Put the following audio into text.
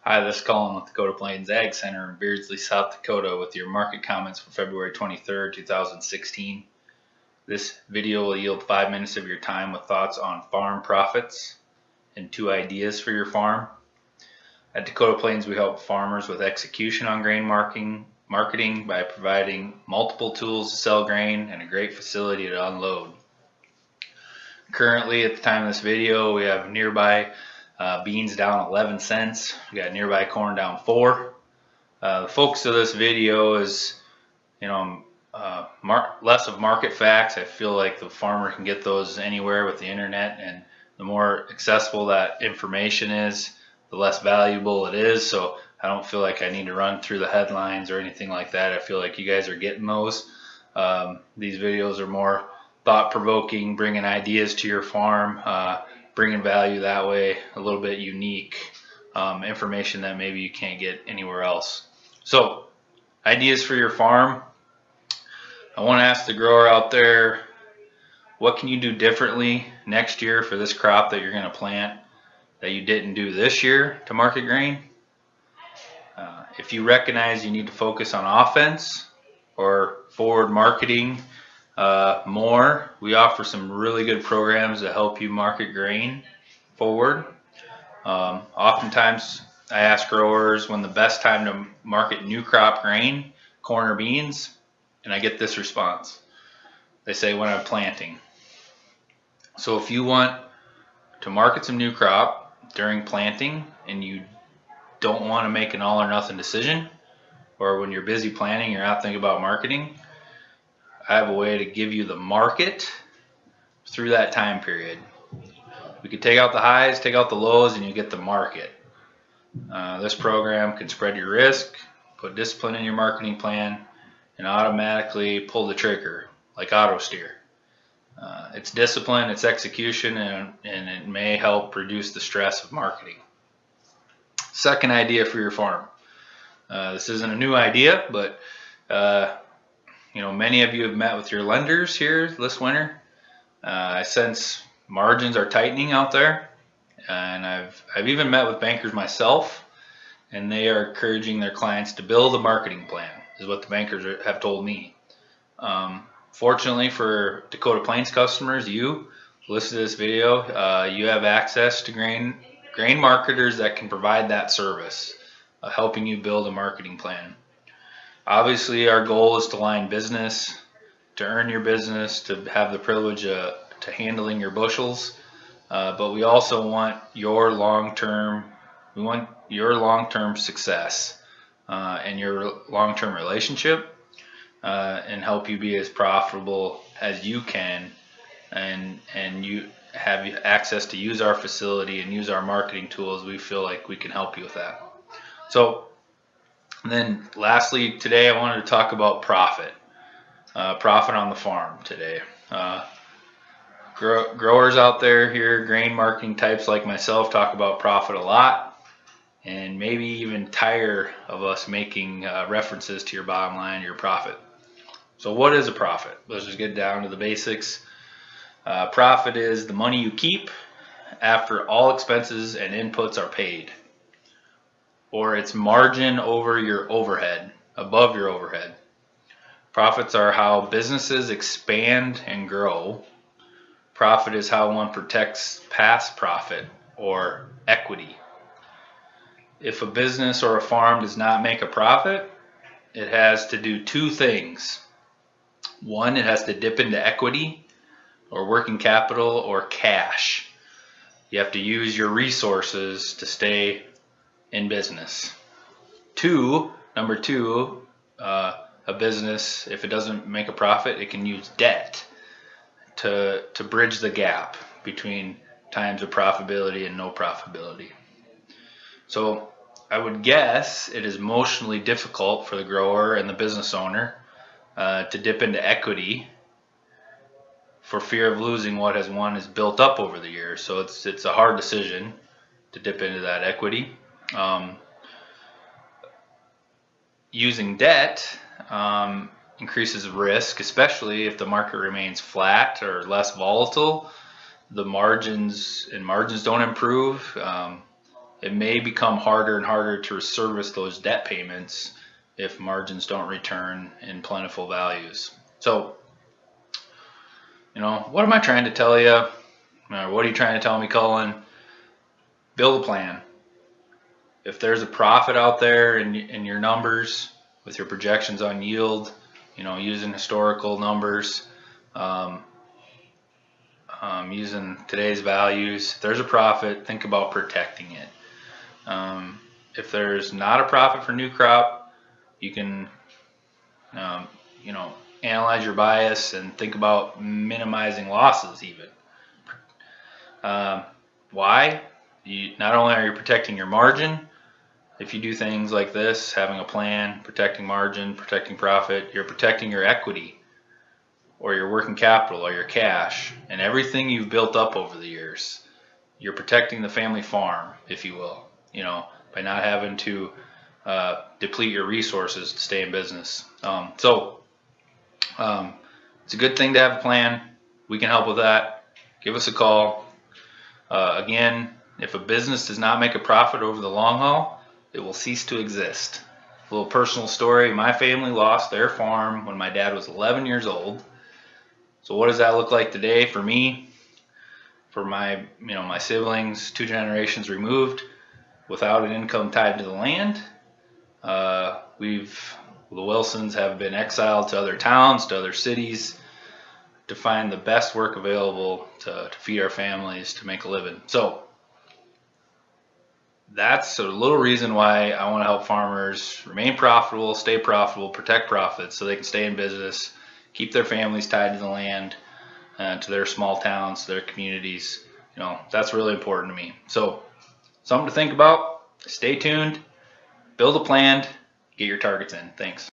Hi, this is Colin with Dakota Plains Ag Center in Beardsley, South Dakota with your market comments for February 23rd, 2016. This video will yield 5 minutes of your time with thoughts on farm profits and 2 ideas for your farm. At Dakota Plains, we help farmers with execution on grain marketing by providing multiple tools to sell grain and a great facility to unload. Currently, at the time of this video, we have nearby beans down 11 cents. We got nearby corn down 4. The focus of this video is, less of market facts. I feel like the farmer can get those anywhere with the internet, and the more accessible that information is, the less valuable it is. So I don't feel like I need to run through the headlines or anything like that. I feel like you guys are getting those. These videos are more thought-provoking, bringing ideas to your farm, bringing value that way, a little bit unique information that maybe you can't get anywhere else. So, ideas for your farm. I want to ask the grower out there, what can you do differently next year for this crop that you're going to plant that you didn't do this year to market grain? If you recognize you need to focus on offense or forward marketing more, we offer some really good programs to help you market grain forward. Oftentimes I ask growers when the best time to market new crop grain, corn or beans, and I get this response. They say when I'm planting. So if you want to market some new crop during planting and you don't want to make an all or nothing decision, or when you're busy planting, you're not thinking about marketing, I have a way to give you the market through that time period. We could take out the highs, take out the lows, and you get the market. This program can spread your risk, put discipline in your marketing plan, and automatically pull the trigger, like auto steer. It's discipline, it's execution, and it may help reduce the stress of marketing. Second idea for your farm. This isn't a new idea, but many of you have met with your lenders here this winter. I sense margins are tightening out there, and I've even met with bankers myself, and they are encouraging their clients to build a marketing plan, is what the bankers have told me. Fortunately for Dakota Plains customers, you listen to this video, you have access to grain marketers that can provide that service, helping you build a marketing plan. Obviously, our goal is to line business, to earn your business, to have the privilege to handling your bushels, but we also want your long-term success and your long-term relationship, and help you be as profitable as you can, and you have access to use our facility and use our marketing tools. We feel like we can help you with that. So, and then lastly, today I wanted to talk about profit on the farm today. Growers out there here, grain marketing types like myself, talk about profit a lot, and maybe even tire of us making references to your bottom line, your profit. So what is a profit? Let's just get down to the basics. Profit is the money you keep after all expenses and inputs are paid, or it's margin over your overhead, above your overhead. Profits are how businesses expand and grow. Profit is how one protects past profit or equity. If a business or a farm does not make a profit, it has to do 2 things. One, it has to dip into equity or working capital or cash. You have to use your resources to stay in business. Number two, a business, if it doesn't make a profit, it can use debt to bridge the gap between times of profitability and no profitability. So I would guess it is emotionally difficult for the grower and the business owner to dip into equity for fear of losing what one has built up over the years. So it's a hard decision to dip into that equity. Using debt increases risk, especially if the market remains flat or less volatile. The margins don't improve. it may become harder and harder to service those debt payments if margins don't return in plentiful values. So, what am I trying to tell you? Or what are you trying to tell me, Cullen? Build a plan. If there's a profit out there in your numbers with your projections on yield, using historical numbers, using today's values, if there's a profit, think about protecting it. If there's not a profit for new crop, you can, analyze your bias and think about minimizing losses even. Why? Not only are you protecting your margin, if you do things like this, having a plan, protecting margin, protecting profit, you're protecting your equity or your working capital or your cash and everything you've built up over the years. You're protecting the family farm, if you will, by not having to deplete your resources to stay in business. It's a good thing to have a plan. We can help with that. Give us a call. Again, if a business does not make a profit over the long haul, it will cease to exist. A little personal story. My family lost their farm when my dad was 11 years old. So what does that look like today for me? For my siblings, 2 generations removed, without an income tied to the land. The Wilsons have been exiled to other towns, to other cities, to find the best work available to feed our families, to make a living. So that's a little reason why I want to help farmers remain profitable, stay profitable, protect profits so they can stay in business, keep their families tied to the land, to their small towns, to their communities. That's really important to me. So something to think about. Stay tuned, build a plan, get your targets in. Thanks.